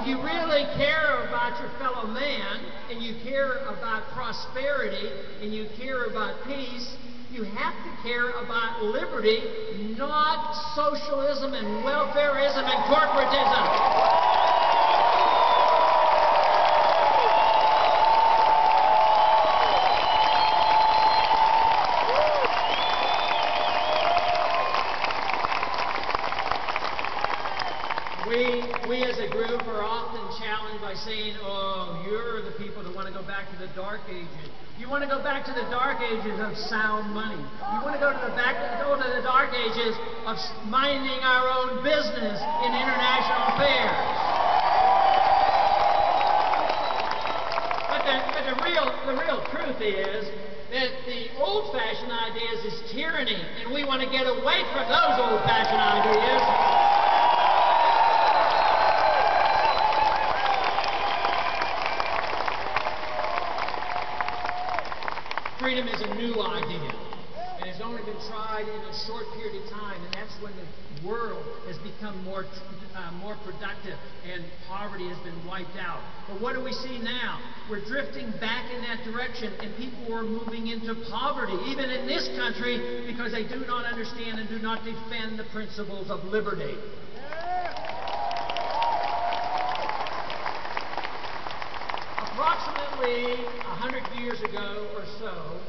if you really care about your fellow man, and you care about prosperity, and you care about peace, you have to care about liberty, not socialism and welfareism and corporatism. We as a group are often challenged by saying, oh, you're the people that want to go back to the dark ages. You want to go back to the dark ages of sound money. You want to go to the dark ages of minding our own business in international affairs. But the real truth is that the old-fashioned ideas is tyranny, and we want to get away from those old-fashioned ideas. Freedom is a new idea, and it's only been tried in a short period of time, and that's when the world has become more productive and poverty has been wiped out. But what do we see now? We're drifting back in that direction, and people are moving into poverty, even in this country, because they do not understand and do not defend the principles of liberty. Approximately 100 years ago or so,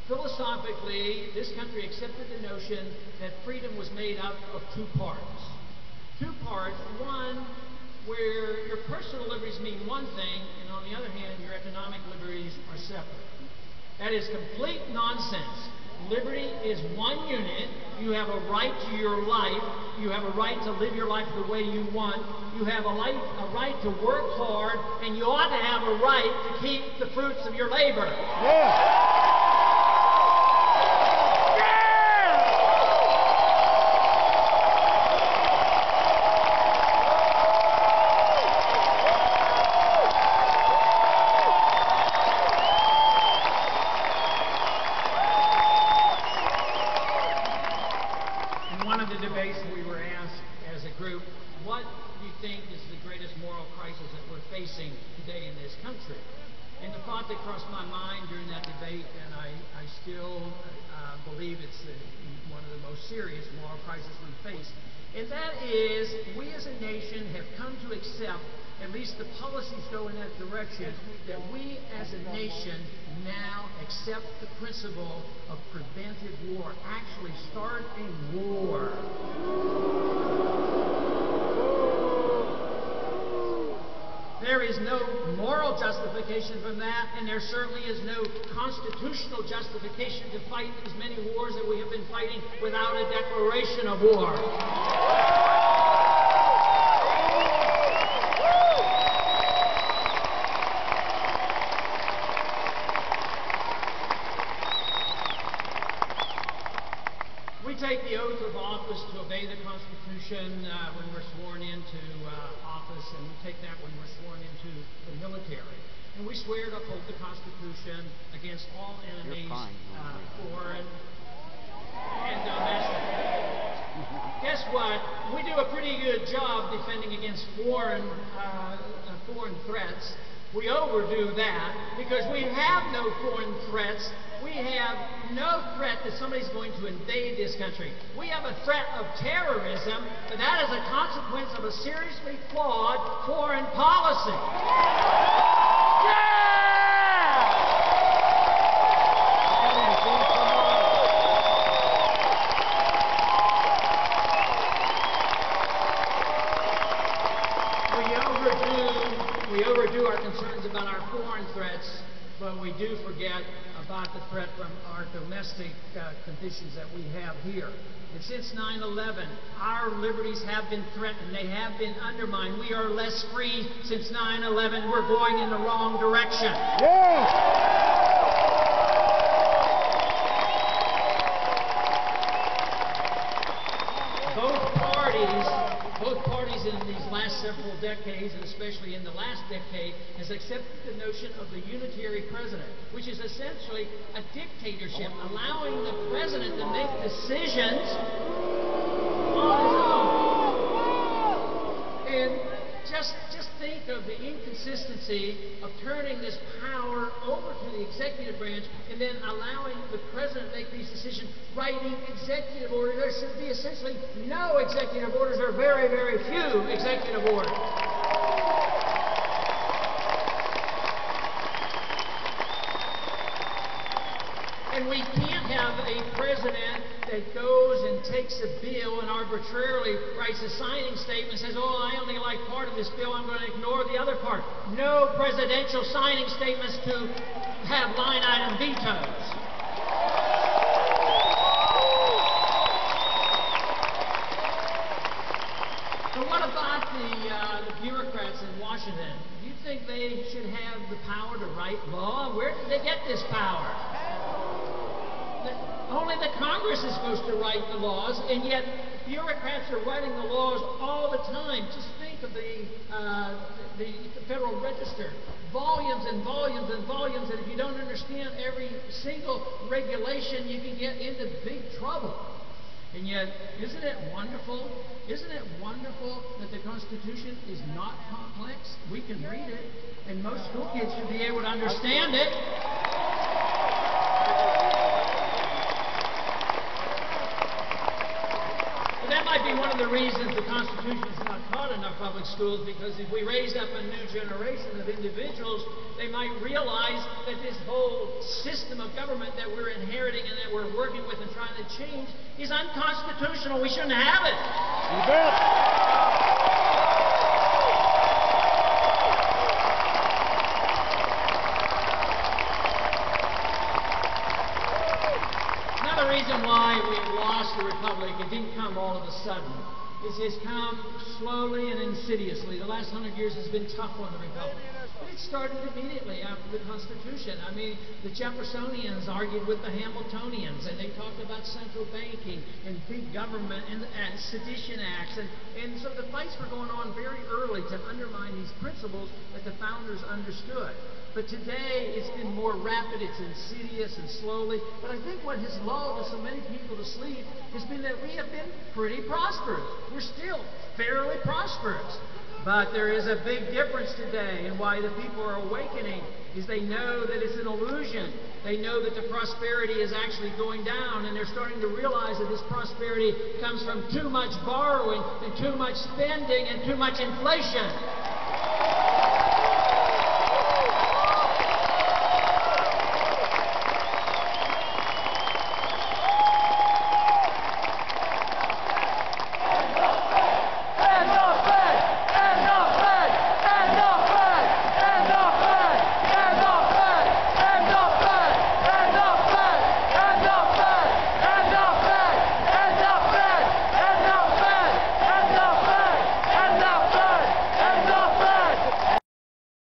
philosophically, this country accepted the notion that freedom was made up of two parts. Two parts, one where your personal liberties mean one thing, and on the other hand, your economic liberties are separate. That is complete nonsense. Liberty is one unit. You have a right to your life. You have a right to live your life the way you want. You have a right to work hard, and you ought to have a right to keep the fruits of your labor. Yeah. We were asked as a group, what do you think is the greatest moral crisis that we're facing today in this country? And the thought that crossed my mind during that debate, and I still believe it's one of the most serious moral crises we face, and that is we as a nation have come to accept, at least the policies go in that direction, that we as a nation now accept the principle of preventive war, actually start a war. There is no moral justification from that, and there certainly is no constitutional justification to fight as many wars that we have been fighting without a declaration of war. We take the oath of office to obey the Constitution when we're sworn into office, and we take that when we're sworn into the military. And we swear to uphold the Constitution against all enemies, foreign and domestic. Guess what? We do a pretty good job defending against foreign threats. We overdo that because we have no foreign threats. We have no threat that somebody's going to invade this country. We have a threat of terrorism, but that is a consequence of a seriously flawed foreign policy. We overdo our concerns about our foreign threats, but we do forget about the threat from our domestic conditions that we have here. And since 9/11, our liberties have been threatened. They have been undermined. We are less free since 9/11. We're going in the wrong direction. Yeah. Both parties in these last several decades, and especially in the last decade, has accepted the notion of the unitary president, which is essentially a dictatorship, allowing the president to make decisions on his own. And just think of the inconsistency of turning this power over to the executive branch and then allowing the president to make these decisions, writing executive orders. There should be essentially no executive orders or very, very few executive orders. And we can't have a president that goes and takes a bill and arbitrarily writes a signing statement and says, oh, I only like part of this bill, I'm going to ignore the other part. No presidential signing statements to have line item vetoes. But what about the bureaucrats in Washington? Do you think they should have the power to write law? Where did they get this power? Only the Congress is supposed to write the laws, and yet bureaucrats are writing the laws all the time. Just think of the Federal Register. Volumes and volumes and volumes, and if you don't understand every single regulation, you can get into big trouble. And yet, isn't it wonderful? Isn't it wonderful that the Constitution is not complex? We can read it, and most school kids should be able to understand it. That might be one of the reasons the Constitution is not taught in our public schools, because if we raise up a new generation of individuals, they might realize that this whole system of government that we're inheriting and that we're working with and trying to change is unconstitutional. We shouldn't have it. You bet. Another reason why we've lost the Republic, it didn't come all of a sudden. It's come slowly and insidiously. The last 100 years has been tough on the Republic. But it started immediately after the Constitution. I mean, the Jeffersonians argued with the Hamiltonians, and they talked about central banking and big government and sedition acts. And so the fights were going on very early to undermine these principles that the founders understood. But today, it's been more rapid, it's insidious and slowly. But I think what has lulled so many people to sleep has been that we have been pretty prosperous. We're still fairly prosperous. But there is a big difference today, and why the people are awakening is they know that it's an illusion. They know that the prosperity is actually going down, and they're starting to realize that this prosperity comes from too much borrowing and too much spending and too much inflation.